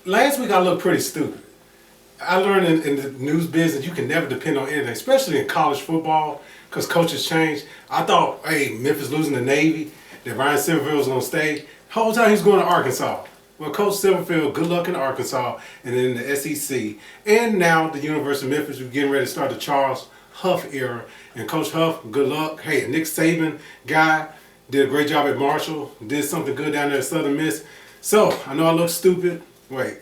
last week I looked pretty stupid. I learned in the news business you can never depend on anything, especially in college football, because coaches change. I thought, hey, Memphis losing to Navy, that Ryan Silverfield was going to stay. The whole time he's going to Arkansas. Well, Coach Silverfield, good luck in Arkansas and then the SEC. And now the University of Memphis, we're getting ready to start the Charles Huff era. And Coach Huff, good luck. Hey, Nick Saban guy did a great job at Marshall, did something good down there at Southern Miss. So, I know I look stupid. Wait,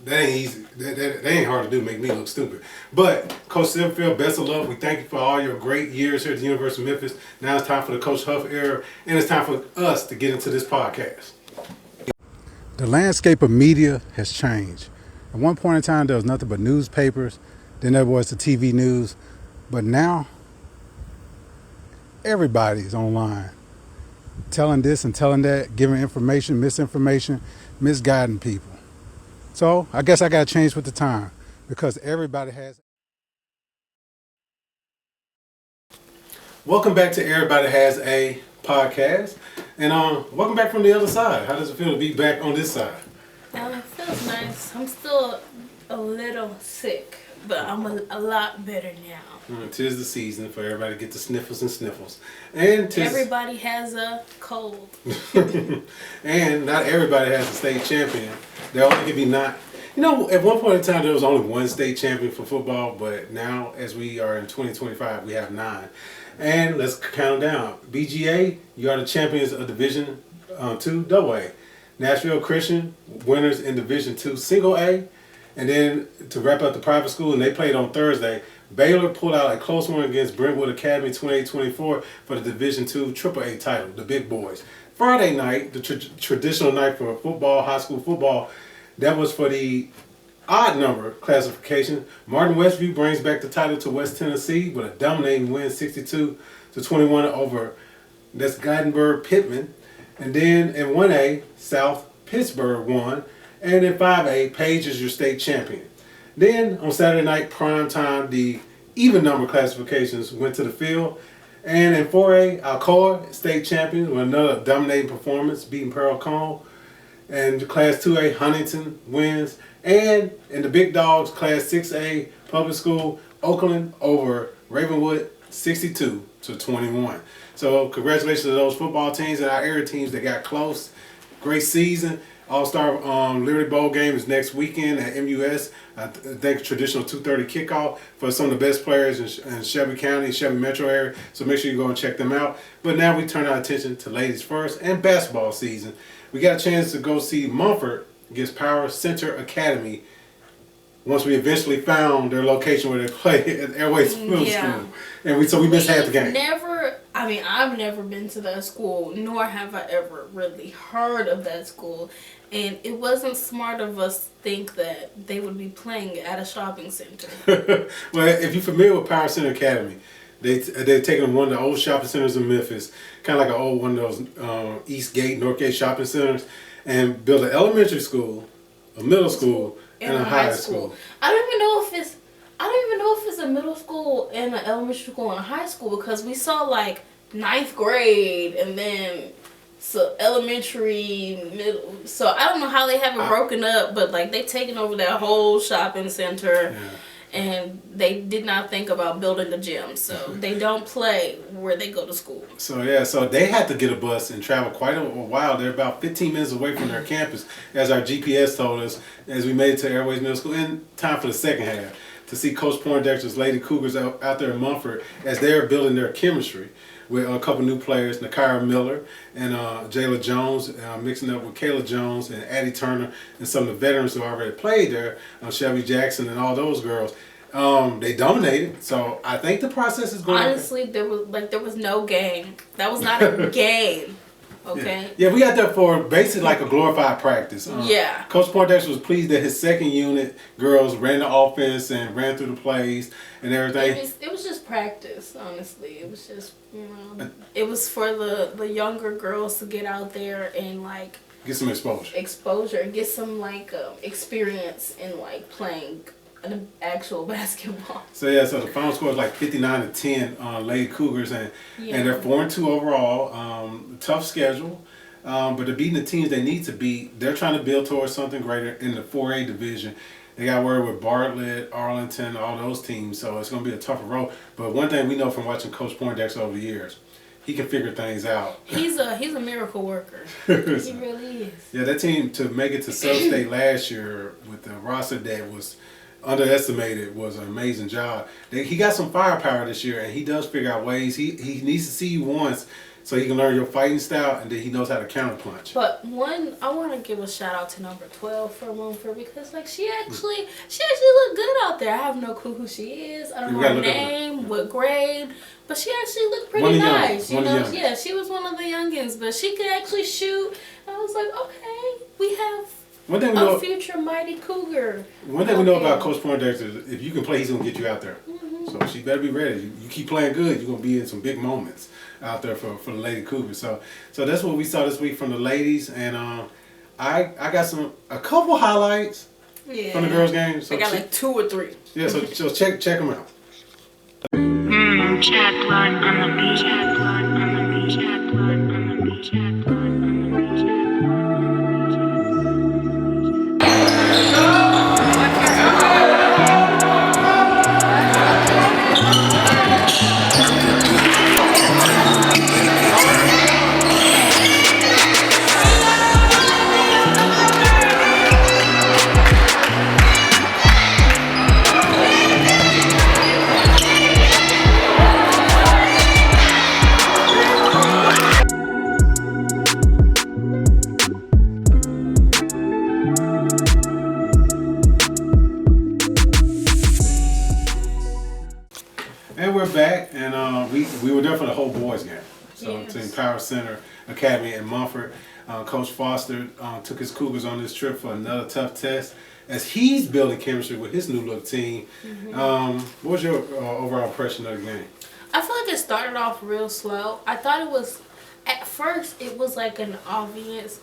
that ain't easy. That ain't hard to do, make me look stupid. But, Coach Silverfield, best of luck. We thank you for all your great years here at the University of Memphis. Now it's time for the Coach Huff era, and it's time for us to get into this podcast. The landscape of media has changed. At one point in time, there was nothing but newspapers. Then there was the TV news. But now, everybody's online, telling this and telling that, giving information, misinformation, misguiding people. So I guess I got to change with the time because everybody has. Welcome back to Everybody Has a Podcast. And welcome back from the other side. How does it feel to be back on this side? It feels nice. I'm still a little sick, but I'm a lot better now. 'Tis the season for everybody to get the sniffles and sniffles. And everybody has a cold. And not everybody has a state champion. There only can be not. You know, at one point in time there was only one state champion for football, but now as we are in 2025, we have 9. And let's count down. BGA, you are the champions of Division 2 Double A. Nashville Christian, winners in Division 2 Single A. And then to wrap up the private school, and they played on Thursday, Baylor pulled out a close one against Brentwood Academy 28-24 for the Division II AAA title, the big boys. Friday night, the traditional night for football, high school football, that was for the odd number classification. Martin Westview brings back the title to West Tennessee with a dominating win 62-21 over that's Gothenburg Pittman. And then in 1A, South Pittsburgh won. And in 5A, Page is your state champion. Then on Saturday night, prime time, the even number classifications went to the field. And in 4A, Alcoa, state champion, with another dominating performance, beating Pearl Cone. And Class 2A, Huntington wins. And in the big dogs, Class 6A, public school, Oakland over Ravenwood, 62-21. So congratulations to those football teams and our area teams that got close. Great season. All-Star Liberty Bowl game is next weekend at MUS. I think traditional 2:30 kickoff for some of the best players in Shelby County, Shelby metro area. So make sure you go and check them out. But now we turn our attention to ladies first and basketball season. We got a chance to go see Mumford against Power Center Academy once we eventually found their location where they play at Airways Middle School. And we missed half the game. I've never been to that school, nor have I ever really heard of that school. And it wasn't smart of us to think that they would be playing at a shopping center. Well, if you're familiar with Power Center Academy, they're taking one of the old shopping centers in Memphis, kind of like an old one of those East Gate, North Gate shopping centers, and build an elementary school, a middle school, and a high school. I don't even know if it's a middle school and an elementary school and a high school, because we saw like 9th grade and then so elementary, middle. So I don't know how they have it broken up, but like they taken over that whole shopping center. Yeah. And they did not think about building a gym, so they don't play where they go to school. So they had to get a bus and travel quite a while. They're about 15 minutes away from their campus, as our GPS told us, as we made it to Airways Middle School. In time for the second half, to see Coach Poindexter's Lady Cougars out there in Mumford as they're building their chemistry with a couple new players, Nakira Miller and Jayla Jones, mixing up with Kayla Jones and Addie Turner and some of the veterans who already played there, Shelby Jackson and all those girls. They dominated, so I think the process is going. Honestly, there was no game. That was not a game. Okay. Yeah, we got there for basically like a glorified practice. Yeah. Coach Poindexter was pleased that his second unit girls ran the offense and ran through the plays and everything. It was just practice, honestly. It was just, it was for the younger girls to get out there and like get some exposure and get some like experience in like playing an actual basketball. So the final score is like 59-10 Lady Cougars, and they're 4-2 overall. Tough schedule. But they're beating the teams they need to beat. They're trying to build towards something greater in the 4A division. They got worried with Bartlett, Arlington, all those teams, so it's going to be a tougher road. But one thing we know from watching Coach Poindexter over the years, he can figure things out. He's a miracle worker. He really is. Yeah, that team to make it to sub-state last year with the roster that was underestimated was an amazing job. He got some firepower this year, and he does figure out ways. He needs to see you once so he can learn your fighting style, and then he knows how to counterpunch. But I want to give a shout out to number 12 for Mumford because like she actually looked good out there. I have no clue who she is. I don't know her name, what grade, but she actually looked pretty nice. You know, yeah, she was one of the youngins, but she could actually shoot. I was like, okay, we have a future mighty Cougar. One thing we know about Coach Poindexter is if you can play, he's gonna get you out there. So she better be ready. You keep playing good, you're gonna be in some big moments out there for the Lady Cougars. So that's what we saw this week from the ladies, and I got a couple highlights from the girls' game. So I got like 2 or 3. Yeah, so check them out. Chat line on the beach. Chat line on the beach. Chat line on the beach. Chat line on the beach. And we're back, and we were there for the whole boys game. So Team Power Center Academy in Mumford. Coach Foster took his Cougars on this trip for another tough test as he's building chemistry with his new look team. What was your overall impression of the game? I feel like it started off real slow. I thought it was, at first, it was like an obvious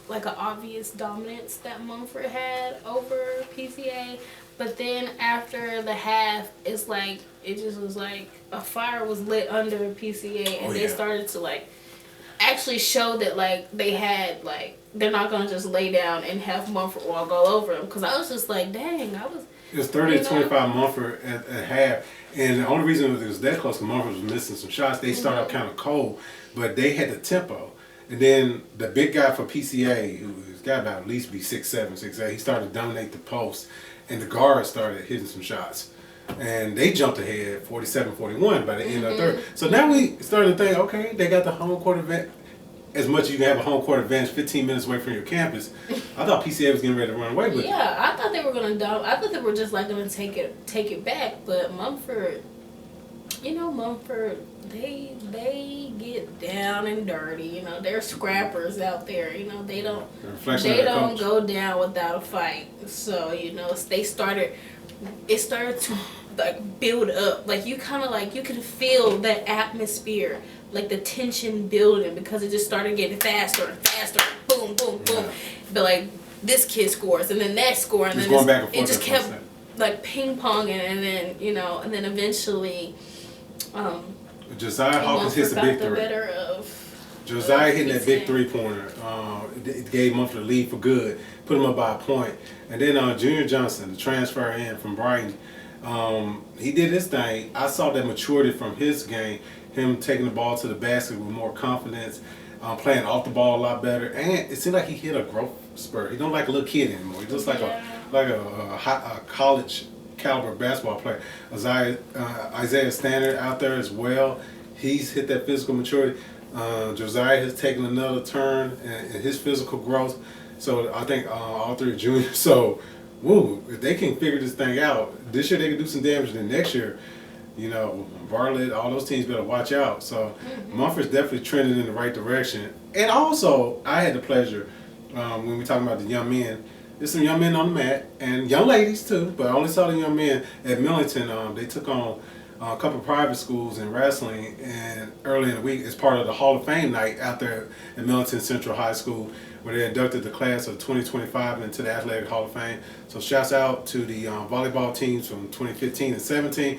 dominance that Mumford had over PCA. But then after the half, it's like, it just was like a fire was lit under PCA, and they started to like actually show that like they had like, they're not gonna just lay down and have Mumford walk all over them. Cause I was just like, dang, it was 30-25 Mumford at half, and the only reason it was that close because Mumford was missing some shots. They started out kind of cold, but they had the tempo. And then the big guy for PCA, who's got about at least be 6'7", 6'8", he started to dominate the post, and the guards started hitting some shots. And they jumped ahead 47-41 by the end of the third. So now we started to think, okay, they got the home court advantage. As much as you can have a home court advantage 15 minutes away from your campus, I thought PCA was getting ready to run away with it. Yeah, I thought they were I thought they were just like gonna take it back. But Mumford, they get down and dirty. You know, they're scrappers out there. You know, they don't go down without a fight. So it started to like build up. Like you could feel that atmosphere, like the tension building, because it just started getting faster and faster. Boom, boom, boom. But like this kid scores, and then that score, and then going back and forth, it just kept like ping ponging, and then eventually. Josiah Hawkins hits the big three. Josiah hitting that big 3-pointer. It gave Mumford the lead for good. Put him up by a point. And then Junior Johnson, the transfer in from Brighton, he did his thing. I saw that maturity from his game. Him taking the ball to the basket with more confidence, playing off the ball a lot better. And it seemed like he hit a growth spurt. He don't like a little kid anymore. He looks like a college caliber basketball player. Isaiah Standard out there as well. He's hit that physical maturity. Josiah has taken another turn in his physical growth. So I think all three juniors. So, if they can figure this thing out, this year they can do some damage. Then next year, Bartlett, all those teams better watch out. So Mumford's definitely trending in the right direction. And also, I had the pleasure when we talking about the young men. There's some young men on the mat, and young ladies too, but I only saw the young men at Millington. They took on a couple of private schools in wrestling, and early in the week as part of the Hall of Fame night out there at Millington Central High School. where they inducted the class of 2025 into the Athletic Hall of Fame. So shouts out to the volleyball teams from 2015 and 17.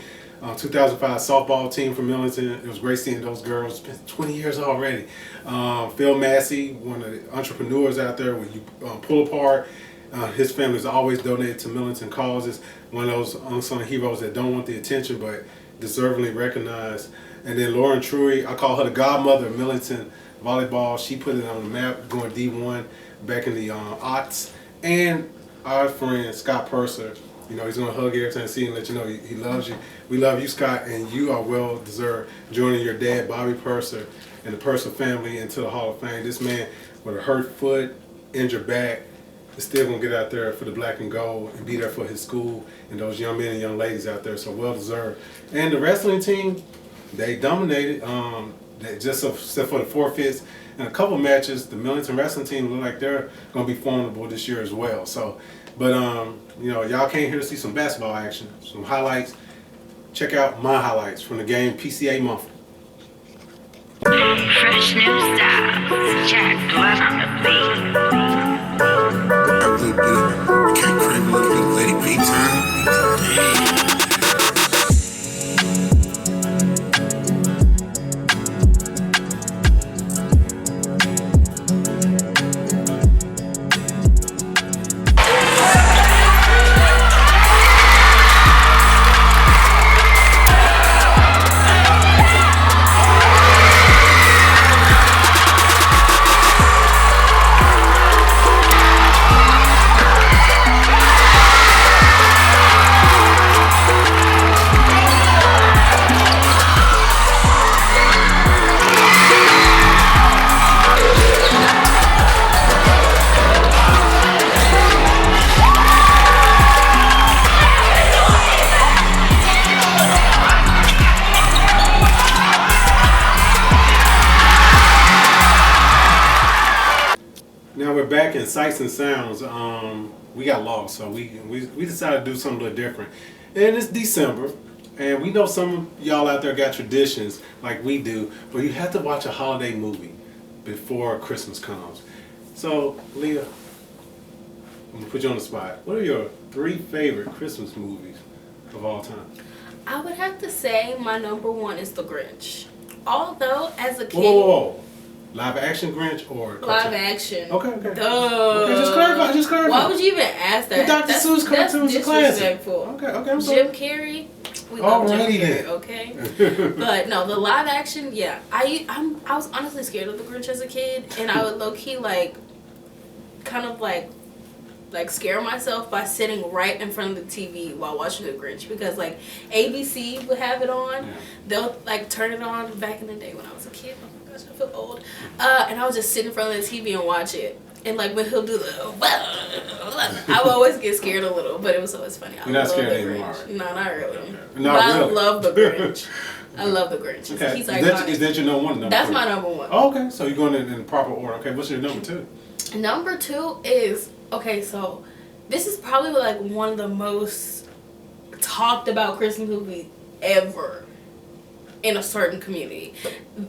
2005 softball team from Millington. It was great seeing those girls. It's been 20 years already. Phil Massey, one of the entrepreneurs out there, when you pull apart, his family's always donated to Millington causes. One of those unsung heroes that don't want the attention but deservingly recognized. And then Lauren Truey, I call her the godmother of Millington volleyball. She put it on the map going D1 back in the aughts. And our friend Scott Purser. You know, he's going to hug you every time I see him and let you know he loves you. We love you, Scott, and you are well deserved joining your dad, Bobby Purser, and the Purser family into the Hall of Fame. This man with a hurt foot, injured back, is still going to get out there for the black and gold and be there for his school and those young men and young ladies out there, so well deserved. And the wrestling team, they dominated, except for the forfeits. In a couple matches, the Millington wrestling team look like they're going to be formidable this year as well. So, but you know, y'all came here to see some basketball action, some highlights. Check out my highlights from the game PCA Muffle. Fresh new styles, Jack Blood on the beat. A little bit, can't crave a little bit of Lady B time. Back in Sights and Sounds, we got lost, so we decided to do something a little different. And it's December, and we know some of y'all out there got traditions like we do, but you have to watch a holiday movie before Christmas comes. So, Liyah, I'm gonna put you on the spot. What are your 3 favorite Christmas movies of all time? I would have to say my number 1 is The Grinch. Although, as a kid... Whoa. Live action Grinch or cartoon? Live action. Okay. Duh. Okay, just clarify. Why would you even ask that? The Dr. Seuss cartoon is a classic. Disrespectful. Okay, I'm sorry. Jim Carrey. We love Jim Alrighty Carrey, then. okay? But no, the live action, yeah. I was honestly scared of the Grinch as a kid, and I would low key kind of scare myself by sitting right in front of the TV while watching the Grinch, because like ABC would have it on. Yeah. They'll like turn it on back in the day when I was a kid. Oh my gosh, I feel old. And I would just sit in front of the TV and watch it. And like when he'll do the, I would always get scared a little, but it was always funny. You're not scared anymore. No, not really. Okay. But Not I really. love the Grinch. I love the Grinch. Okay. He's Is that your number 1? Number That's 3? my number 1. Oh, okay. So you're going in proper order. Okay, what's your number 2? Number 2 is, okay, so this is probably like one of the most talked about Christmas movies ever in a certain community.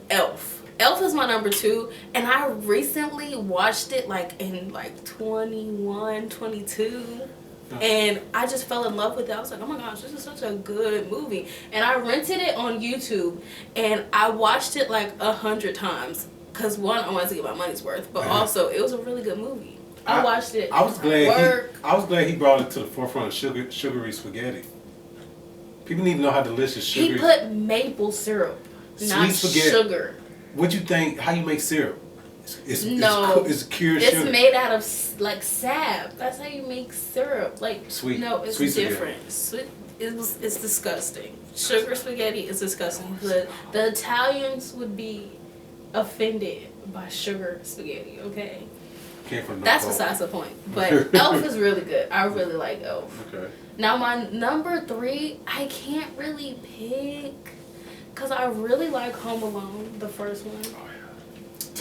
Elf. Elf is my number 2, and I recently watched it like in like 21, 22. And I just fell in love with it. I was like, oh my gosh, this is such a good movie. And I rented it on YouTube, and I watched it like 100 times. Because one, I wanted to get my money's worth, but also it was a really good movie. I watched it. I was glad he brought it to the forefront of sugary spaghetti. People need to know how delicious sugar. He put maple syrup, not spaghetti. sugar. What you think? How you make syrup? It's cured It's sugar. made out of like sap. That's how you make syrup. Like Sweet. No, it's Sweet different. It's disgusting. Sugar spaghetti is disgusting. The Italians would be offended by sugar spaghetti. Okay. Came from That's besides the point. But Elf is really good. I really like Elf. Okay. Now my number 3, I can't really pick, because I really like Home Alone, the first one. Oh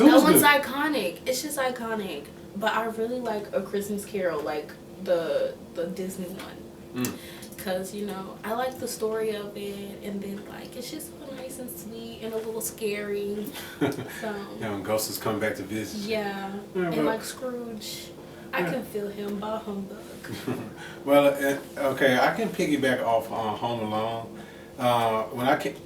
yeah. That one's iconic. It's just iconic. But I really like A Christmas Carol, like the Disney one. because I like the story of it, and then like it's just so nice and sweet and a little scary. So and Ghost is coming back to visit. yeah, and like Scrooge, I can feel him by humbug. Well, okay, I can piggyback off Home Alone.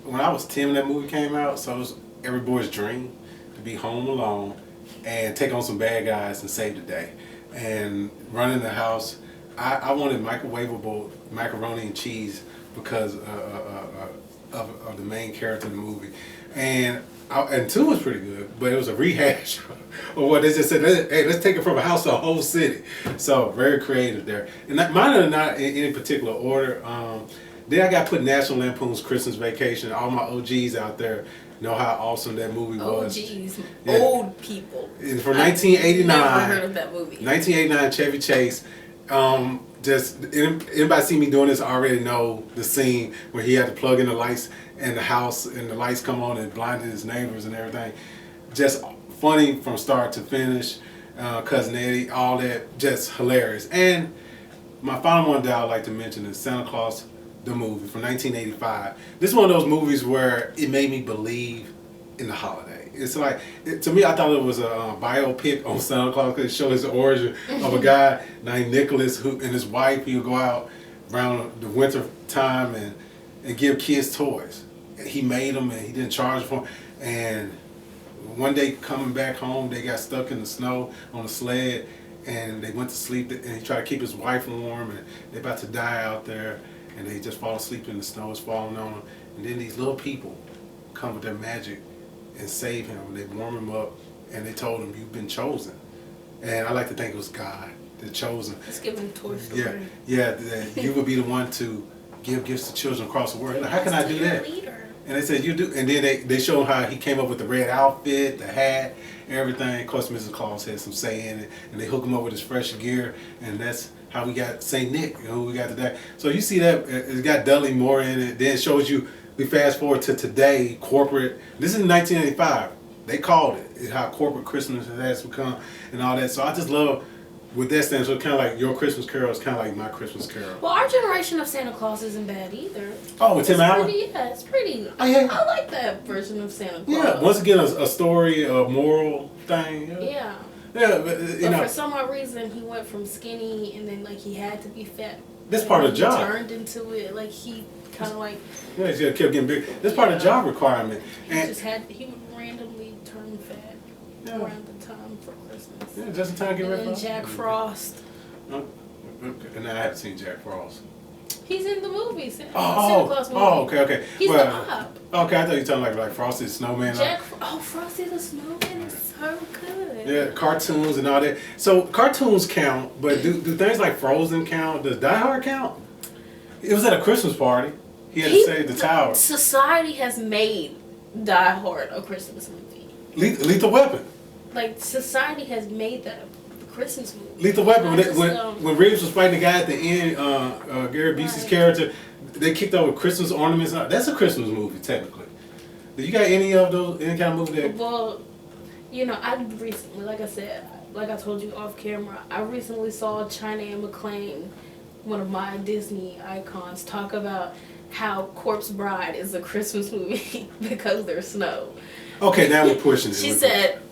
When I was 10 when that movie came out, so it was every boy's dream to be home alone and take on some bad guys and save the day. And running the house, I wanted microwavable macaroni and cheese because of the main character in the movie. And 2 was pretty good, but it was a rehash of what they just said. Hey, let's take it from a house to a whole city. So very creative there. And mine are not in any particular order. Then I got put National Lampoon's Christmas Vacation. All my OGs out there know how awesome that movie was. OGs, Yeah. old people. And from 1989. Never heard of that movie. 1989 Chevy Chase. Just anybody see me doing this already know the scene where he had to plug in the lights in the house and the lights come on and blinded his neighbors and everything. Just funny from start to finish. Cousin Eddie, all that, just hilarious. And my final one that I'd like to mention is Santa Claus the movie from 1985. This is one of those movies where it made me believe in the holiday. It's like, to me, I thought it was a biopic on Santa Claus because it showed his origin of a guy named Nicholas who and his wife. He would go out around the winter time and give kids toys. And he made them and he didn't charge for them. And one day coming back home, they got stuck in the snow on a sled and they went to sleep and he tried to keep his wife warm and they're about to die out there. And they just fall asleep in the snow is falling on them. And then these little people come with their magic and save him. And they warm him up and they told him, you've been chosen. And I like to think it was God, the chosen. It's giving Toy Story. Yeah, that you would be the one to give gifts to children across the world. Like, how can I do that? Leader. And they said, you do. And then they showed how he came up with the red outfit, the hat, everything. Of course, Mrs. Claus had some say in it. And they hook him up with his fresh gear. And that's how we got St. Nick, who we got today. So you see that, it's got Dudley Moore in it. Then it shows you, we fast forward to today, corporate. This is 1985. They called it. It's how corporate Christmas has become and all that. So I just love what that stands for. Kind of like your Christmas Carol is kind of like my Christmas Carol. Well, our generation of Santa Claus isn't bad either. Oh, with Tim Allen? Yeah, it's pretty. Oh, yeah. I like that version of Santa Claus. Yeah, once again, a story, a moral thing. Yeah. Yeah, but you But know, for some odd reason, he went from skinny and then like he had to be fat. that's part of the job. He turned into it like he kind of like Yeah, he just kept getting big. That's part of the job requirement. And he would randomly turn fat Yeah. around the time for Christmas. yeah, just in time to get And ready then for Jack Frost. Okay. And I haven't seen Jack Frost. He's in the movie. Santa Oh, Claus movie. okay. He's the Well, op. okay, I thought you were talking like Frosty the Snowman. Frosty the Snowman is so good. Yeah, cartoons and all that. So cartoons count, but do things like Frozen count? Does Die Hard count? It was at a Christmas party. He had to save the tower. Society has made Die Hard a Christmas movie. Lethal Weapon. Like society has made that a Christmas movie. Lethal Weapon. I just, When Reeves was fighting the guy at the end, Gary Busey's character, they kicked over Christmas ornaments. That's a Christmas movie, technically. Do you got any of those? Any kind of movie that? Well, I recently, like I said, like I told you off camera, I recently saw China and McClain, one of my Disney icons, talk about how Corpse Bride is a Christmas movie because there's snow. Okay, now we're pushing it.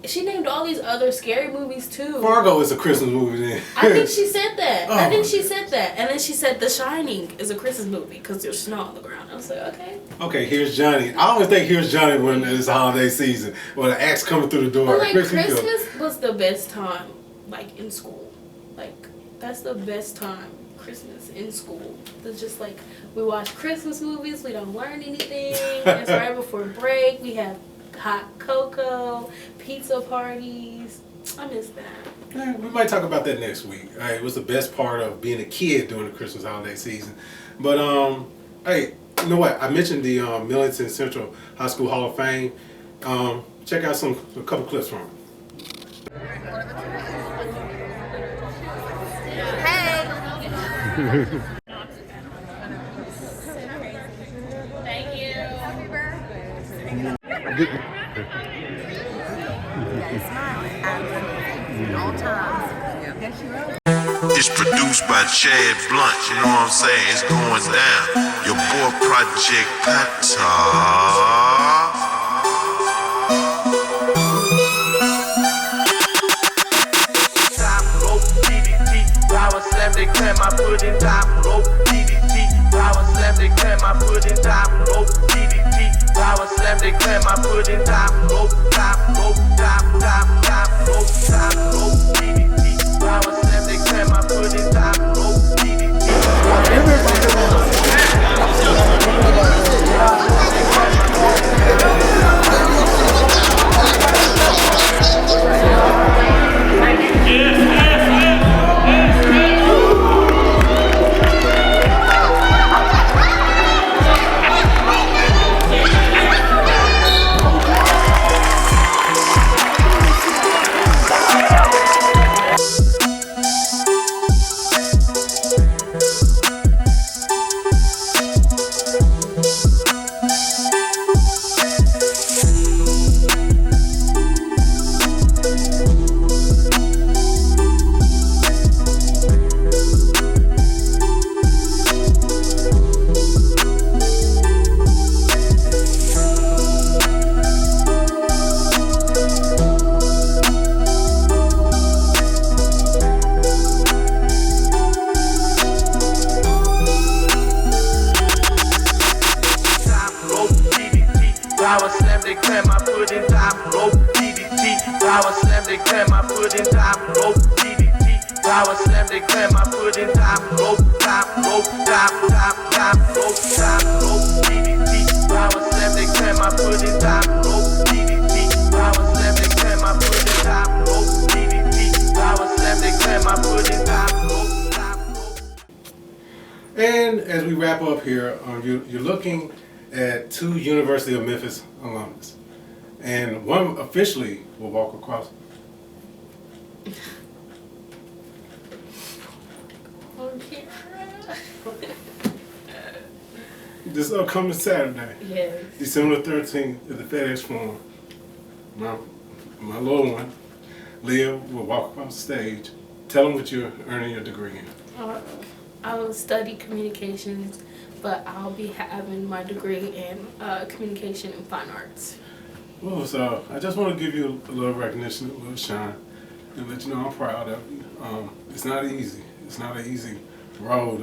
She named all these other scary movies too. Fargo is a Christmas movie then. I think she said that. Oh. I think she said that. And then she said The Shining is a Christmas movie because there's snow on the ground. I was like, okay. Okay, Here's Johnny. I always think Here's Johnny when it's holiday season or the axe coming through the door. But like Christmas was the best time, like in school. Like that's the best time, Christmas in school. It's just like we watch Christmas movies, we don't learn anything. It's right before break. We have hot cocoa, pizza parties. I miss that. Yeah, we might talk about that next week. All right, it was the best part of being a kid during the Christmas holiday season. But hey, you know what? I mentioned the Millington Central High School Hall of Fame. Check out a couple clips from it. Thank you. Smiling at all times. Yes, you are. It's produced by Chad Blunt, you know what I'm saying? It's going down. Your boy Project Pata. Power slam, they clam my foot in top rope. DDT, power slam, they clam my foot in top rope. DDT, power slam, they clam my foot in top rope. Top rope, top rope, top rope. DDT, power slam, they clam my foot in top rope. Power slam, they clam my foot in top rope. DDT, power slam, they clam my foot in top rope. DDT, power slam, they clam my foot in top rope. Top rope, top rope, top rope. DDT, power slam, they clam my foot in top rope. DDT, power slam, they clam my foot in top rope. DDT, power slam, they clam my foot in top rope. Top rope. And as we wrap up here, you're looking at two University of Memphis alumnus, and one officially will walk across. Okay. This upcoming Saturday, Yes. December 13th, at the FedEx Forum. My little one, Liyah, will walk across the stage. Tell them what you're earning your degree in. I will study communications, but I'll be having my degree in communication and fine arts. Well, so I just want to give you a little recognition, a little shine, and let you know I'm proud of you. It's not easy. It's not an easy road.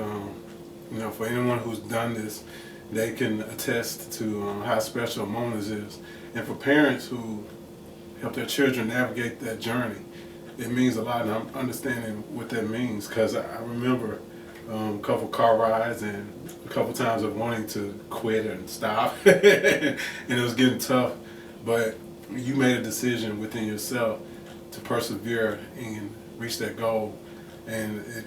You know, for anyone who's done this, they can attest to how special a moment this is. And for parents who help their children navigate that journey, it means a lot, and I'm understanding what that means, because I remember a couple car rides and a couple times of wanting to quit and stop, and it was getting tough. But you made a decision within yourself to persevere and reach that goal, and it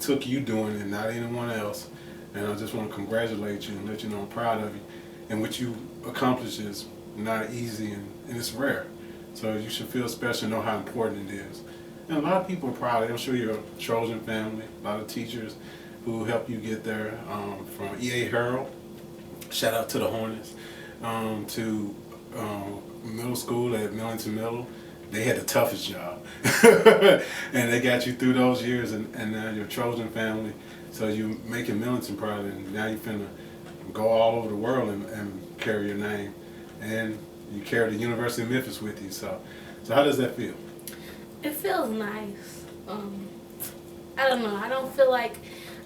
took you doing it, not anyone else. And I just want to congratulate you and let you know I'm proud of you. And what you accomplished is not easy, and it's rare. So you should feel special and know how important it is. And a lot of people are proud of you. I'm sure your Trojan family, a lot of teachers who helped you get there, from EA Herald, shout out to the Hornets, to middle school at Millington Middle. They had the toughest job. And they got you through those years, and now your Trojan family. So you're making Millington proud, and now you're finna go all over the world and carry your name. And you carry the University of Memphis with you. So how does that feel? It feels nice. I don't know. I don't feel like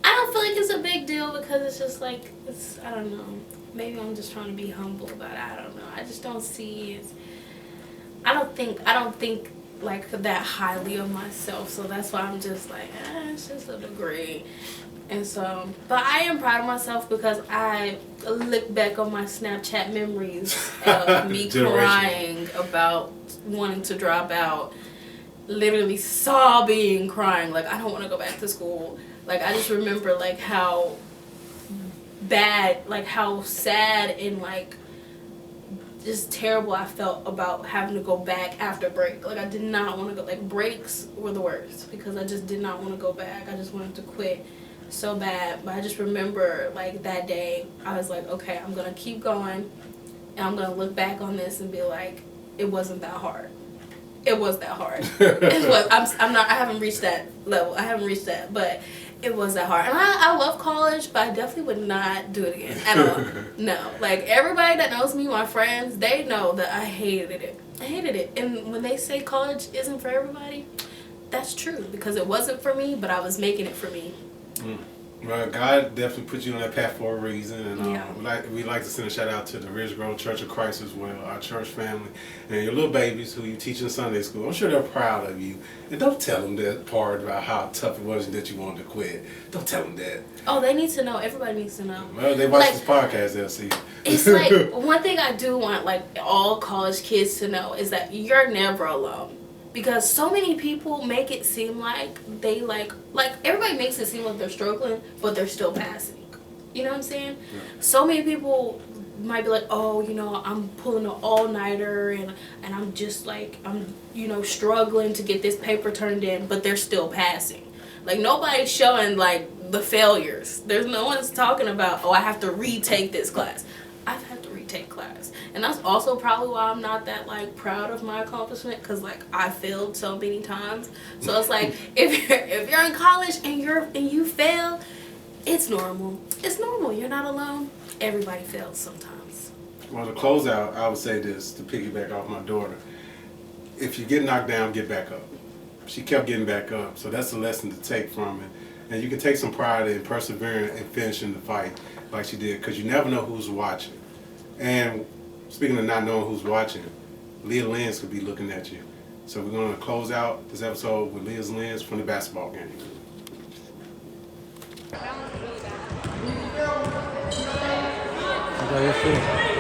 it's a big deal, because it's just like, I don't know. Maybe I'm just trying to be humble about it. I don't know. I just don't see it. I don't think like that highly of myself. So that's why I'm just like, it's just a degree. And so, but I am proud of myself, because I look back on my Snapchat memories of me crying about wanting to drop out, literally sobbing, crying, like I don't want to go back to school. Like I just remember like how bad, like how sad and like just terrible I felt about having to go back after break. Like I did not want to go. Like breaks were the worst, because I just did not want to go back. I just wanted to quit so bad. But I just remember like that day I was like, okay, I'm gonna keep going, and I'm gonna look back on this and be like, it wasn't that hard. it was that hard. It was. I'm not. I haven't reached that level. I haven't reached that, but it was that hard. And I love college, but I definitely would not do it again at all. No, like everybody that knows me, my friends, they know that I hated it. I hated it. And when they say college isn't for everybody, that's true because it wasn't for me, but I was making it for me. Well, God definitely put you on that path for a reason, and Yeah. we like to send a shout out to the Ridge Grove Church of Christ as well, our church family, and your little babies who you teach in Sunday school. I'm sure they're proud of you, and don't tell them that part about how tough it was that you wanted to quit. Don't tell them that. Oh, they need to know. Everybody needs to know. Well, they watch Like, this podcast, they'll see. It's like one thing I do want like all college kids to know is that you're never alone. Because so many people make it seem like they like everybody makes it seem like they're struggling, but they're still passing. You know what I'm saying? Yeah. So many people might be like, oh, you know, I'm pulling an all-nighter and I'm just like, I'm, you know, struggling to get this paper turned in, but they're still passing. Like nobody's showing like the failures. There's no one's talking about, oh, I have to retake this class. I've had to retake class. And that's also probably why I'm not that like proud of my accomplishment because like I failed so many times. So it's like if you're in college and you fail, it's normal. It's normal. You're not alone. Everybody fails sometimes. Well, to close out, I would say this to piggyback off my daughter. If you get knocked down, get back up. She kept getting back up. So that's a lesson to take from it. And you can take some pride in persevering and finishing the fight like she did because you never know who's watching. And speaking of not knowing who's watching, Liyah lens could be looking at you. So we're going to close out this episode with Liyah's lens from the basketball game. How about your feet?